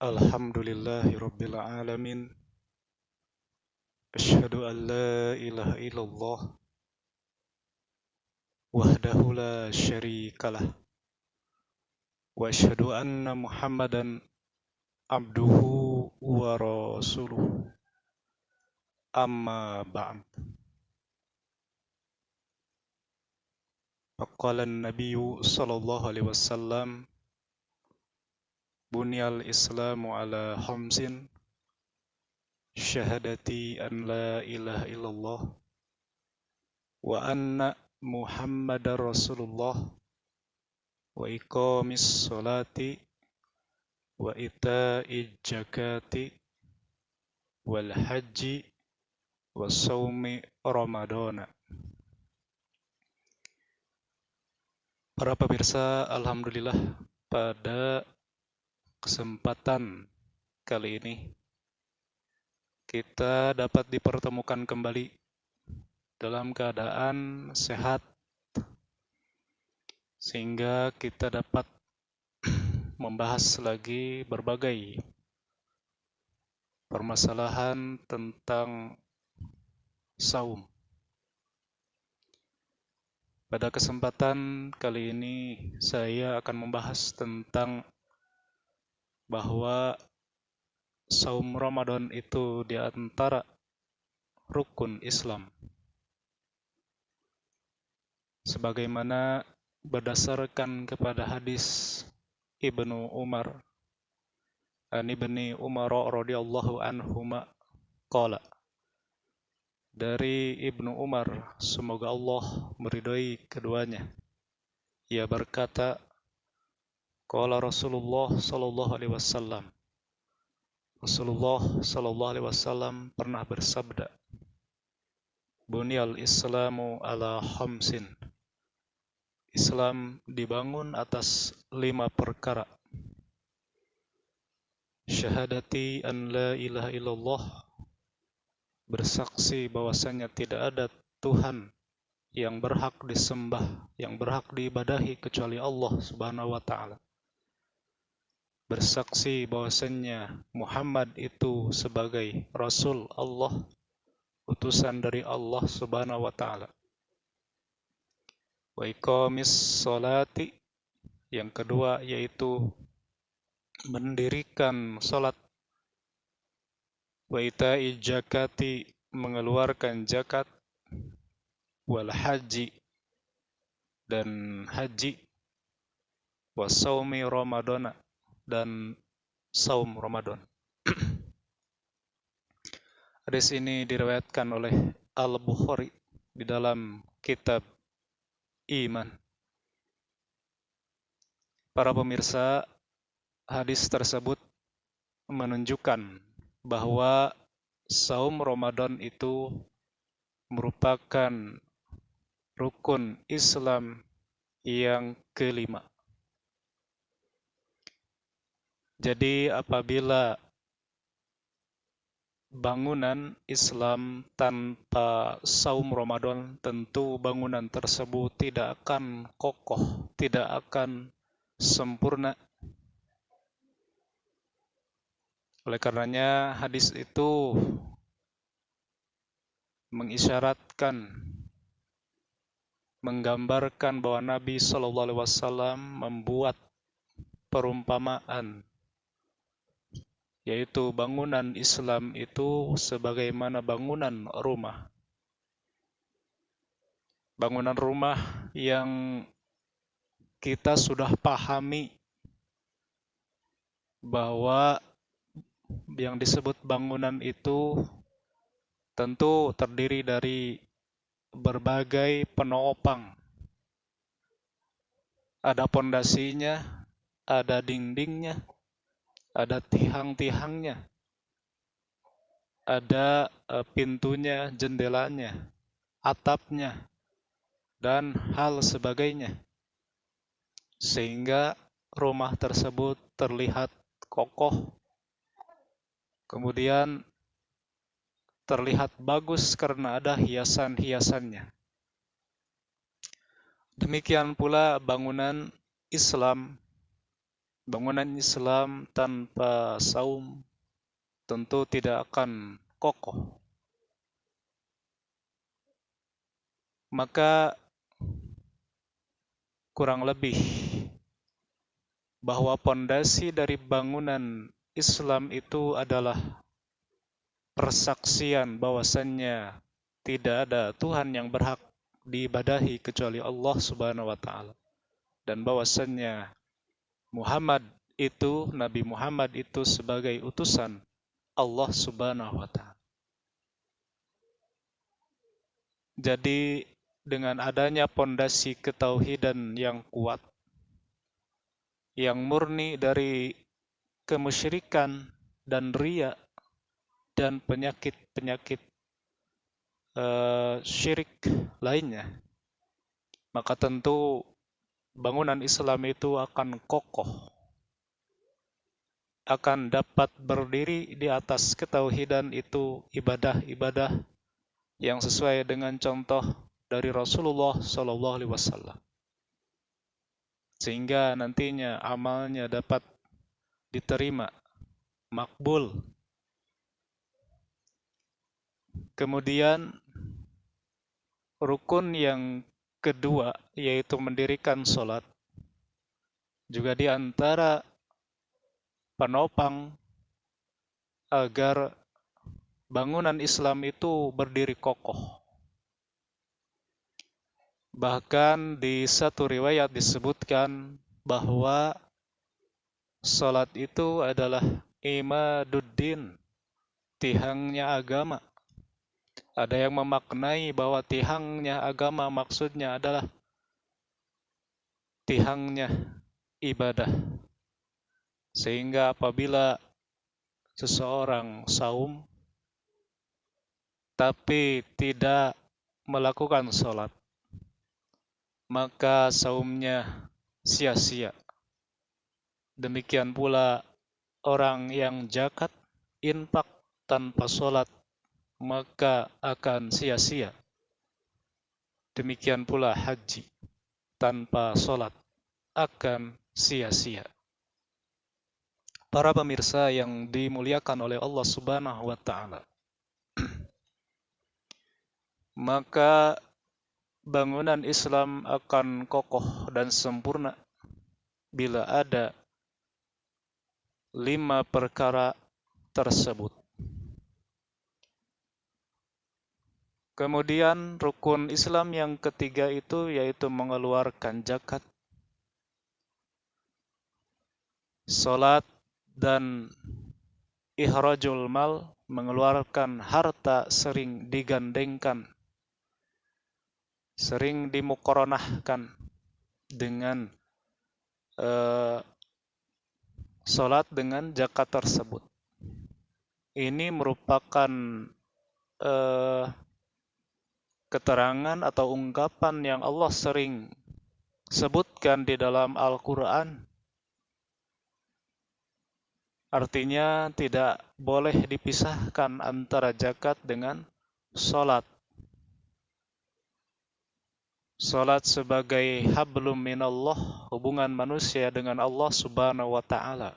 Alhamdulillahi Rabbil Alamin. Ashhadu an la ilaha illallah wahdahu la syarikalah. Wa ashhadu anna Muhammadan abduhu wa rasuluh. Amma ba'd. Faqala an-nabiyyu sallallahu alaihi wasallam, Bunyal Islamu ala khamsin, syahadati an la ilaha illallah wa anna Muhammadar Rasulullah wa iqamis salati wa ita'iz zakati wal haji wa saumi ramadana. Para pemirsa, alhamdulillah pada kesempatan kali ini kita dapat dipertemukan kembali dalam keadaan sehat sehingga kita dapat membahas lagi berbagai permasalahan tentang saum. Pada kesempatan kali ini saya akan membahas tentang bahwa saum Ramadan itu di antara rukun Islam. Sebagaimana berdasarkan kepada hadis Ibnu Umar, Ibni Umar radhiyallahu anhuma qala, dari Ibnu Umar, semoga Allah meridhai keduanya, ia berkata, qala Rasulullah sallallahu alaihi wasallam, Rasulullah sallallahu alaihi wasallam pernah bersabda, Bunyal Islamu ala khamsin, Islam dibangun atas 5 perkara. Syahadati an la ilaha illallah, bersaksi bahwasanya tidak ada Tuhan yang berhak disembah, yang berhak diibadahi kecuali Allah Subhanahu wa taala. Bersaksi bahwasanya Muhammad itu sebagai Rasul Allah, utusan dari Allah Subhanahu wa taala. Wa iqamis sholati, yang kedua yaitu mendirikan salat. Wa ita'iz zakati, mengeluarkan zakat. Wal haji, dan haji. Wa saumi ramadana, dan saum Ramadan. Hadis ini diriwayatkan oleh Al-Bukhari di dalam kitab Iman. Para pemirsa, hadis tersebut menunjukkan bahwa saum Ramadan itu merupakan rukun Islam yang kelima. Jadi apabila bangunan Islam tanpa saum Ramadan, tentu bangunan tersebut tidak akan kokoh, tidak akan sempurna. Oleh karenanya hadis itu mengisyaratkan, menggambarkan bahwa Nabi SAW membuat perumpamaan, yaitu bangunan Islam itu sebagaimana bangunan rumah. Bangunan rumah yang kita sudah pahami bahwa yang disebut bangunan itu tentu terdiri dari berbagai penopang. Ada pondasinya, ada dindingnya, ada tiang-tiangnya, ada pintunya, jendelanya, atapnya, dan hal sebagainya. Sehingga rumah tersebut terlihat kokoh, kemudian terlihat bagus karena ada hiasan-hiasannya. Demikian pula bangunan Islam Bangunan Islam tanpa saum tentu tidak akan kokoh. Maka kurang lebih bahwa pondasi dari bangunan Islam itu adalah persaksian bahwasannya tidak ada Tuhan yang berhak diibadahi kecuali Allah Subhanahu wa taala, dan bahwasannya Nabi Muhammad itu sebagai utusan Allah Subhanahu wa taala. Jadi dengan adanya pondasi ketauhidan yang kuat, yang murni dari kemusyrikan dan riya dan penyakit-penyakit syirik lainnya, maka tentu bangunan Islam itu akan kokoh, akan dapat berdiri di atas ketauhidan itu, ibadah-ibadah yang sesuai dengan contoh dari Rasulullah Shallallahu Alaihi Wasallam, sehingga nantinya amalnya dapat diterima, makbul. Kemudian rukun yang kedua yaitu mendirikan sholat, juga di antara penopang agar bangunan Islam itu berdiri kokoh. Bahkan di satu riwayat disebutkan bahwa sholat itu adalah imaduddin, tihangnya agama. Ada yang memaknai bahwa tihangnya agama maksudnya adalah tihangnya ibadah. Sehingga apabila seseorang saum tapi tidak melakukan sholat, maka saumnya sia-sia. Demikian pula orang yang zakat, infak tanpa sholat, maka akan sia-sia. Demikian pula haji tanpa sholat akan sia-sia. Para pemirsa yang dimuliakan oleh Allah Subhanahu wa taala, maka bangunan Islam akan kokoh dan sempurna bila ada 5 perkara tersebut. Kemudian rukun Islam yang ketiga itu yaitu mengeluarkan zakat, salat, dan ikhrajul mal, mengeluarkan harta sering digandengkan, sering dimuqaranahkan dengan salat dengan zakat tersebut. Ini merupakan keterangan atau ungkapan yang Allah sering sebutkan di dalam Al-Quran. Artinya tidak boleh dipisahkan antara zakat dengan salat. Salat sebagai hablum minallah, hubungan manusia dengan Allah Subhanahu wa taala.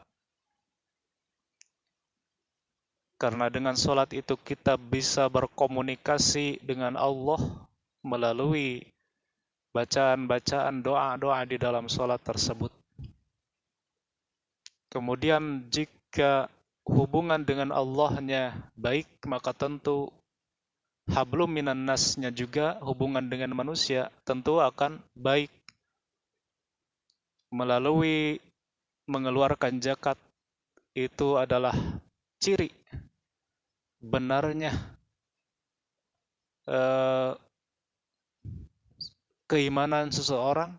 Karena dengan salat itu kita bisa berkomunikasi dengan Allah melalui bacaan-bacaan doa-doa di dalam salat tersebut. Kemudian jika hubungan dengan Allahnya baik, maka tentu hablum minan nasnya juga, hubungan dengan manusia tentu akan baik. Melalui mengeluarkan zakat itu adalah ciri benarnya keimanan seseorang,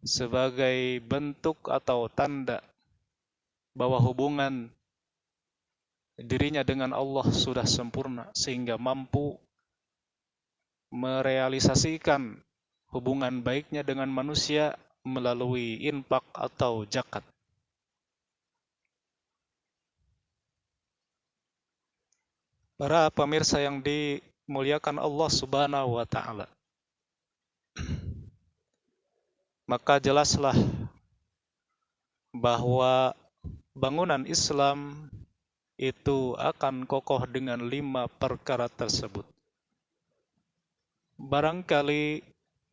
sebagai bentuk atau tanda bahwa hubungan dirinya dengan Allah sudah sempurna sehingga mampu merealisasikan hubungan baiknya dengan manusia melalui infak atau zakat. Para pemirsa yang dimuliakan Allah Subhanahu wa taala, maka jelaslah bahwa bangunan Islam itu akan kokoh dengan 5 perkara tersebut. Barangkali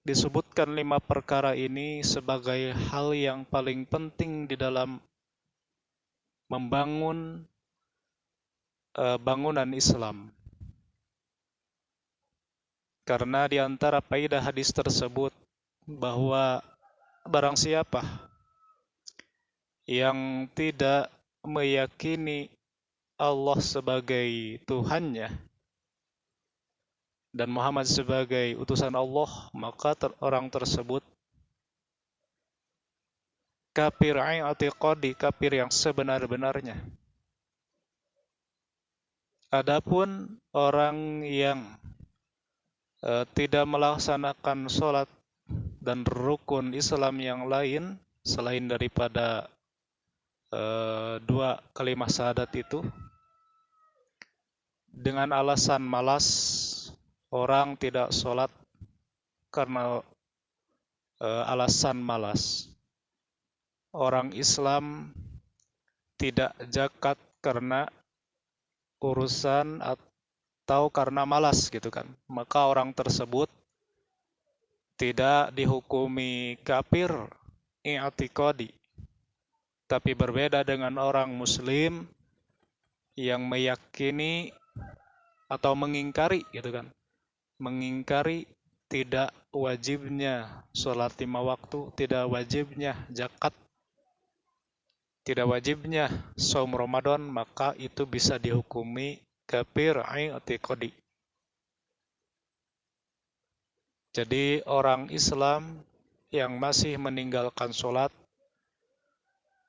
disebutkan 5 perkara ini sebagai hal yang paling penting di dalam membangun bangunan Islam. Karena di antara faedah hadis tersebut bahwa barang siapa yang tidak meyakini Allah sebagai Tuhannya dan Muhammad sebagai utusan Allah, maka orang tersebut kafir i'tiqadi, kafir yang sebenar-benarnya. Adapun orang yang tidak melaksanakan sholat dan rukun Islam yang lain selain daripada 2 kalimat syahadat itu, dengan alasan malas, orang tidak sholat karena alasan malas. Orang Islam tidak zakat karena urusan atau karena malas gitu kan. Maka orang tersebut tidak dihukumi kafir i'tiqadi. Tapi berbeda dengan orang muslim yang meyakini atau mengingkari gitu kan. Mengingkari tidak wajibnya sholat 5 waktu, tidak wajibnya zakat, tidak wajibnya saum Ramadan, maka itu bisa dihukumi kafir i'tiqadi. Jadi orang Islam yang masih meninggalkan sholat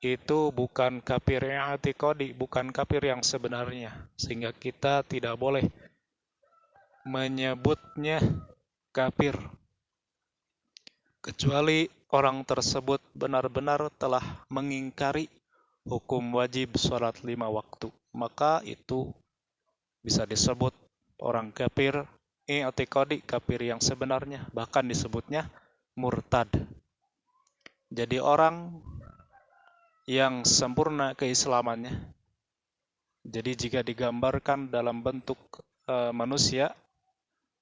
itu bukan kafir i'tiqadi, bukan kafir yang sebenarnya. Sehingga kita tidak boleh menyebutnya kafir kecuali orang tersebut benar-benar telah mengingkari hukum wajib sholat 5 waktu. Maka itu bisa disebut orang kafir i'tiqadi, kafir yang sebenarnya. Bahkan disebutnya murtad. Jadi orang yang sempurna keislamannya. Jadi jika digambarkan dalam bentuk manusia,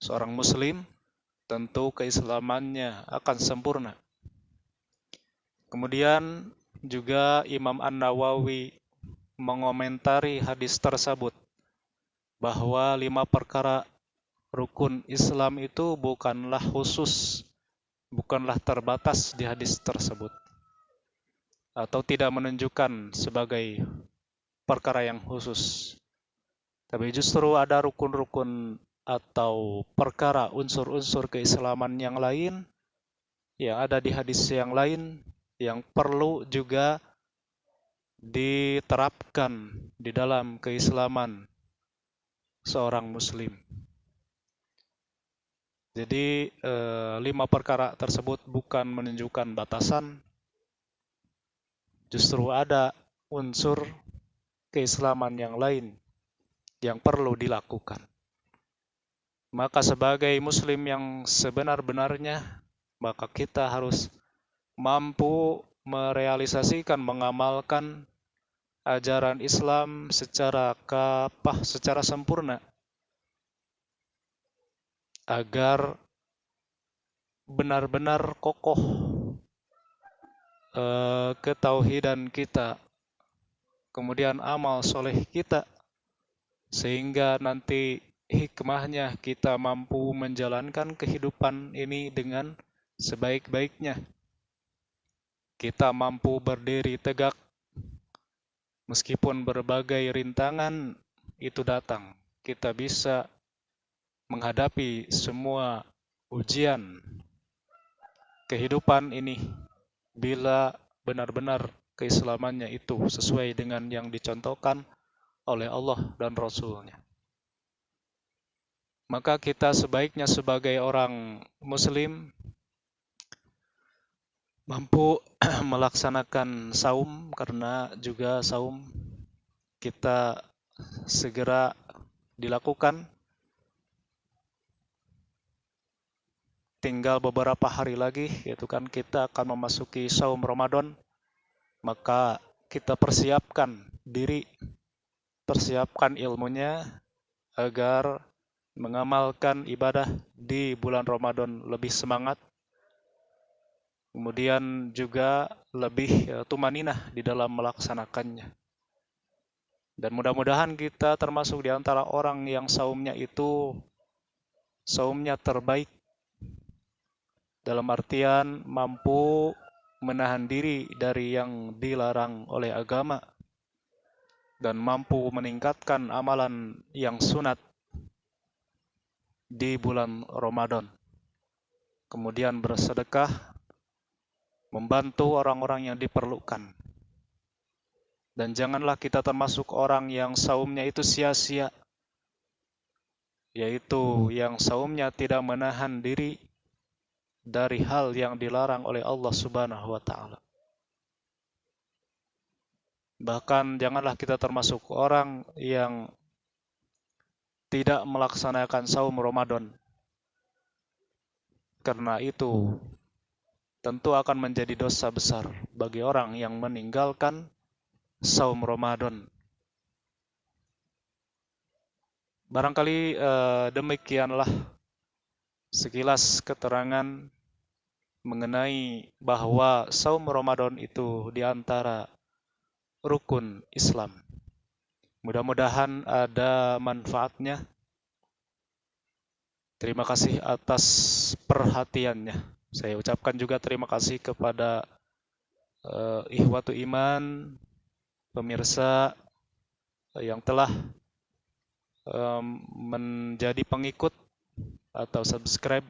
seorang muslim, tentu keislamannya akan sempurna. Kemudian juga Imam An-Nawawi mengomentari hadis tersebut bahwa 5 perkara rukun Islam itu bukanlah khusus, bukanlah terbatas di hadis tersebut, atau tidak menunjukkan sebagai perkara yang khusus. Tapi justru ada rukun-rukun atau perkara unsur-unsur keislaman yang lain yang ada di hadis yang lain yang perlu juga diterapkan di dalam keislaman seorang muslim. Jadi 5 perkara tersebut bukan menunjukkan batasan, justru ada unsur keislaman yang lain yang perlu dilakukan. Maka sebagai muslim yang sebenar-benarnya, maka kita harus mampu merealisasikan, mengamalkan ajaran Islam secara secara sempurna agar benar-benar kokoh ketauhidan kita, kemudian amal soleh kita, sehingga nanti hikmahnya kita mampu menjalankan kehidupan ini dengan sebaik-baiknya. Kita mampu berdiri tegak meskipun berbagai rintangan itu datang. Kita bisa menghadapi semua ujian kehidupan ini bila benar-benar keislamannya itu sesuai dengan yang dicontohkan oleh Allah dan Rasul-Nya. Maka kita sebaiknya sebagai orang muslim mampu melaksanakan saum, karena juga saum kita segera dilakukan. Tinggal beberapa hari lagi, yaitu kan kita akan memasuki saum Ramadan. maka kita persiapkan diri, persiapkan ilmunya agar mengamalkan ibadah di bulan Ramadan lebih semangat, kemudian juga lebih tumaninah di dalam melaksanakannya. Dan mudah-mudahan kita termasuk di antara orang yang saumnya itu saumnya terbaik, dalam artian mampu menahan diri dari yang dilarang oleh agama dan mampu meningkatkan amalan yang sunat di bulan Ramadan. Kemudian bersedekah, membantu orang-orang yang diperlukan. Dan janganlah kita termasuk orang yang saumnya itu sia-sia, yaitu yang saumnya tidak menahan diri dari hal yang dilarang oleh Allah Subhanahu wa taala. Bahkan janganlah kita termasuk orang yang tidak melaksanakan saum Ramadan. Karena itu tentu akan menjadi dosa besar bagi orang yang meninggalkan saum Ramadan. Barangkali demikianlah sekilas keterangan mengenai bahwa saum Ramadan itu di antara rukun Islam. Mudah-mudahan ada manfaatnya. Terima kasih atas perhatiannya. Saya ucapkan juga terima kasih kepada Ikhwatu Iman, pemirsa yang telah menjadi pengikut atau subscribe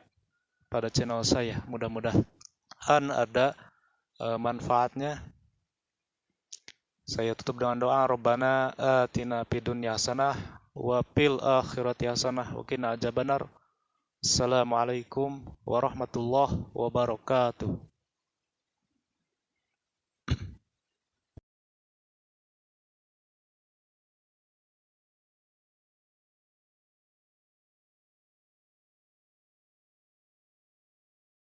pada channel saya. Mudah-mudahan ada manfaatnya. Saya tutup dengan doa, Rabbana atina fid dunya hasanah wa fil akhirati hasanah wa qina adzabannar. Assalamualaikum warahmatullahi wabarakatuh.